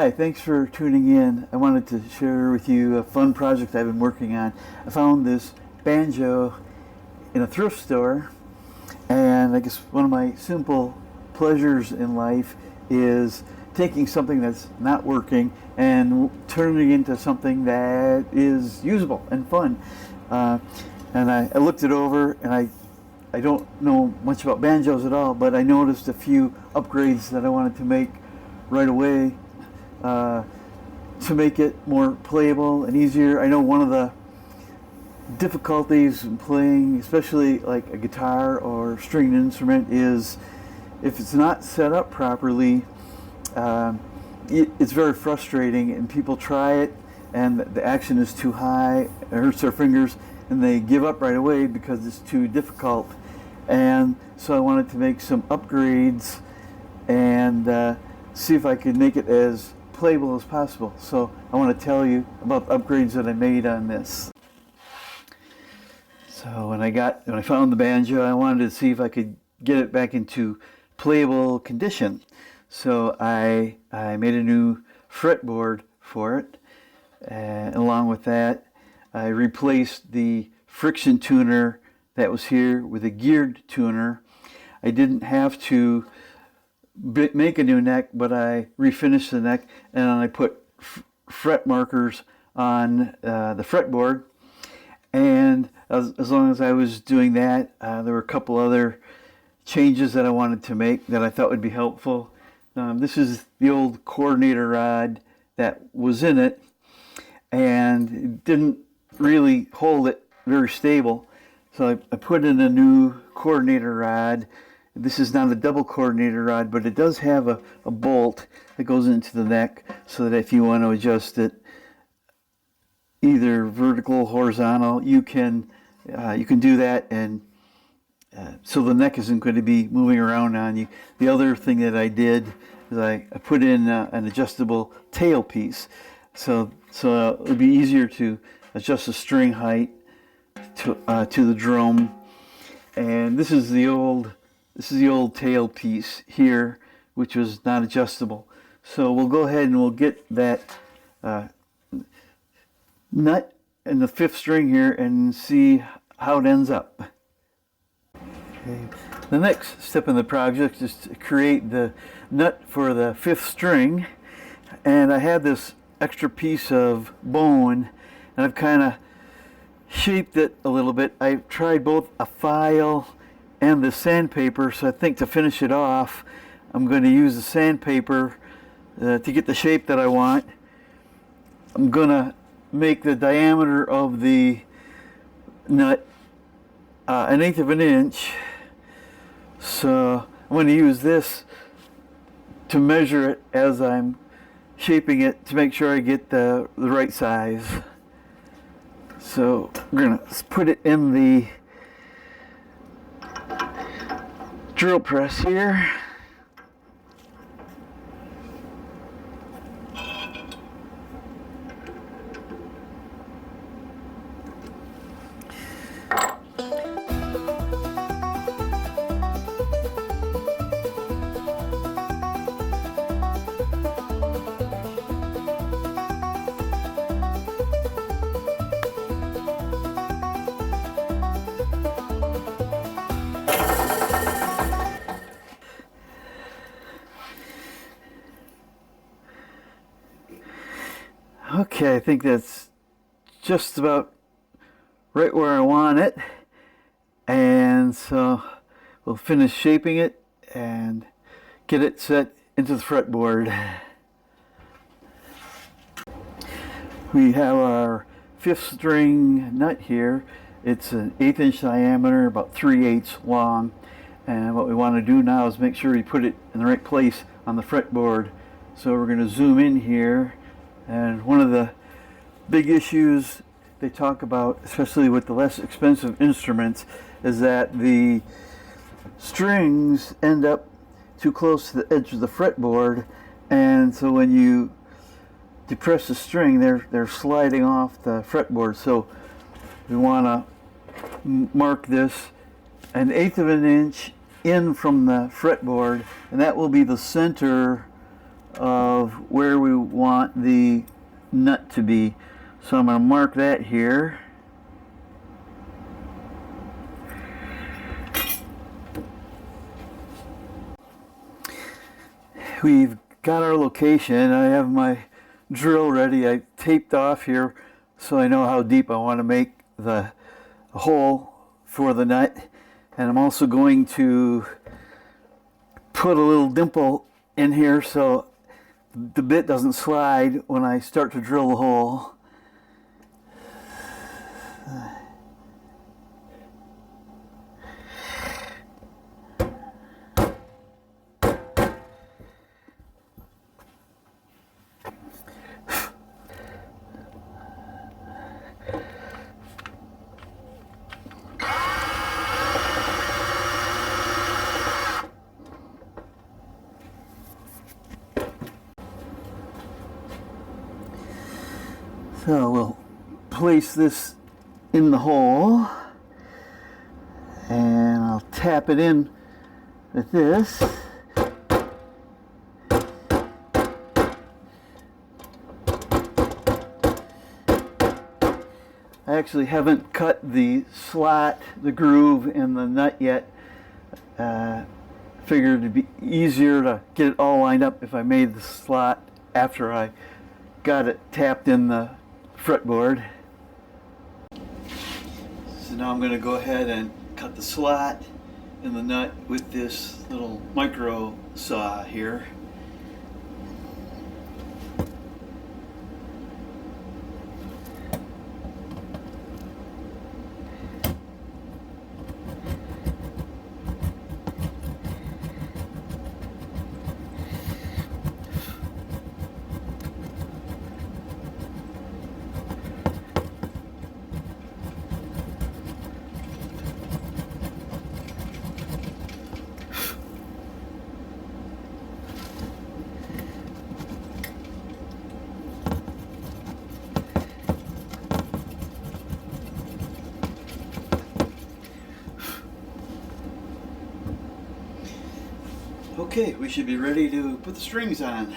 Hi, thanks for tuning in. I wanted to share with you a fun project I've been working on. I found this banjo in a thrift store, and I guess one of my simple pleasures in life is taking something that's not working and turning it into something that is usable and fun. And I looked it over, and I don't know much about banjos at all, but I noticed a few upgrades that I wanted to make right away to make it more playable and easier. I know one of the difficulties in playing, especially like a guitar or stringed instrument, is if it's not set up properly, it's very frustrating, and people try it and the action is too high, it hurts their fingers, and they give up right away because it's too difficult. And so I wanted to make some upgrades and see if I could make it as playable as possible. So I want to tell you about the upgrades that I made on this. So when I found the banjo, I wanted to see if I could get it back into playable condition. So I made a new fretboard for it, and along with that I replaced the friction tuner that was here with a geared tuner. I didn't have to make a new neck, but I refinished the neck, and I put fret markers on the fretboard. And as long as I was doing that, there were a couple other changes that I wanted to make that I thought would be helpful. This is the old coordinator rod that was in it, and it didn't really hold it very stable. So I put in a new coordinator rod. This is not a double coordinator rod, but it does have a bolt that goes into the neck, so that if you want to adjust it either vertical or horizontal, you can do that, and so the neck isn't going to be moving around on you. The other thing that I did is I put in an adjustable tailpiece, so it would be easier to adjust the string height to the drum. And this is the old tailpiece here, which was not adjustable. So we'll go ahead and we'll get that nut in the 5th string here and see how it ends up. Okay. The next step in the project is to create the nut for the 5th string, and I had this extra piece of bone, and I've kind of shaped it a little bit. I've tried both a file and the sandpaper, so I think to finish it off I'm going to use the sandpaper to get the shape that I want. I'm going to make the diameter of the nut 1/8 of an inch, so I'm going to use this to measure it as I'm shaping it to make sure I get the right size. So we're going to put it in the drill press here. Okay, I think that's just about right where I want it, and so we'll finish shaping it and get it set into the fretboard. We have our 5th string nut here. It's an 1/8 inch diameter, about 3/8 long, and what we want to do now is make sure we put it in the right place on the fretboard. So we're going to zoom in here. And one of the big issues they talk about, especially with the less expensive instruments, is that the strings end up too close to the edge of the fretboard, and so when you depress the string, they're sliding off the fretboard. So we want to mark this 1/8 of an inch in from the fretboard, and that will be the center of where we want the nut to be. So I'm going to mark that here. We've got our location. I have my drill ready. I taped off here so I know how deep I want to make the hole for the nut. And I'm also going to put a little dimple in here so the bit doesn't slide when I start to drill the hole. So we'll place this in the hole and I'll tap it in with this. I actually haven't cut the slot, the groove in the nut yet. Figured it'd be easier to get it all lined up if I made the slot after I got it tapped in the fretboard. So now I'm going to go ahead and cut the slot in the nut with this little micro saw here. Okay, we should be ready to put the strings on.